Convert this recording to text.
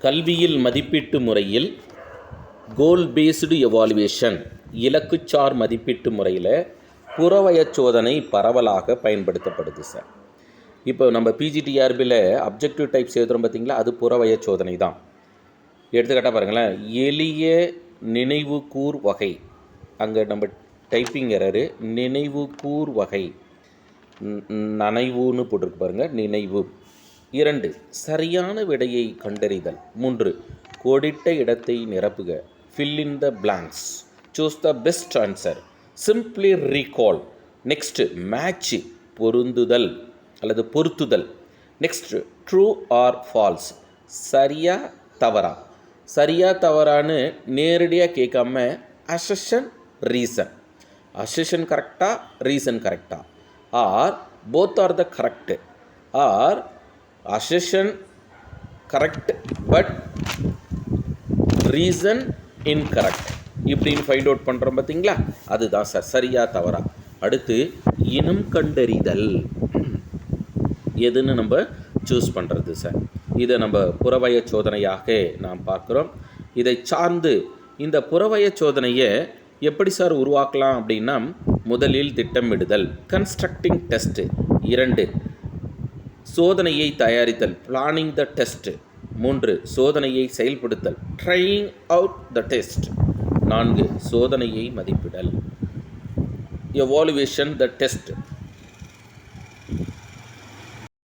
கல்வியில் மதிப்பீட்டு முறையில் கோல் பேஸ்டு எவாலுவேஷன் இலக்குச்சார் மதிப்பீட்டு முறையில் புறவயச் சோதனை பரவலாக பயன்படுத்தப்படுது சார். இப்போ நம்ம பிஜிடிஆர்பியில் அப்ஜெக்டிவ் டைப்ஸ் எழுதுகிறோம் பார்த்திங்களா, அது புறவயச் சோதனை தான். எடுத்துக்காட்டாக பாருங்களேன், எளிய நினைவுகூர் வகை, அங்கே நம்ம டைப்பிங் எரரு, நினைவுகூர் வகை நனைவுன்னு போட்டிருக்கு பாருங்கள், நினைவு. 2 சரியான விடையை கண்டறிதல். 3 கோடிட்ட இடத்தை நிரப்புக, fill in the blanks, choose the best answer, simply recall. Next match பொருந்துதல் அல்லது பொருத்துதல். நெக்ஸ்ட் ட்ரூ ஆர் ஃபால்ஸ், சரியா தவறா. சரியா தவறான்னு நேரடியாக கேட்காம அசஷன் ரீசன், அசஷன் கரெக்டா ரீசன் கரெக்டா, or both are the correct, or assertion correct but reason incorrect, இப்படின்னு ஃபைண்ட் அவுட் பண்ணுறோம் பார்த்தீங்களா, அதுதான் சார் சரியா தவறா. அடுத்து இனம் கண்டறிதல், எதுன்னு நம்ம சூஸ் பண்ணுறது சார். இதை நம்ம புறவய சோதனையாக நாம் பார்க்குறோம். இதை சார்ந்து இந்த புறவய சோதனையை எப்படி சார் உருவாக்கலாம் அப்படின்னா, முதலில் திட்டமிடுதல், கன்ஸ்ட்ரக்டிங் டெஸ்ட்டு. 2 சோதனையை தயாரித்தல், பிளானிங் த டெஸ்ட். 3 சோதனையை செயல்படுத்தல், ட்ரையிங் அவுட் த டெஸ்ட். 4 சோதனையை மதிப்பிடல், எவாலுவேஷன் த டெஸ்ட்.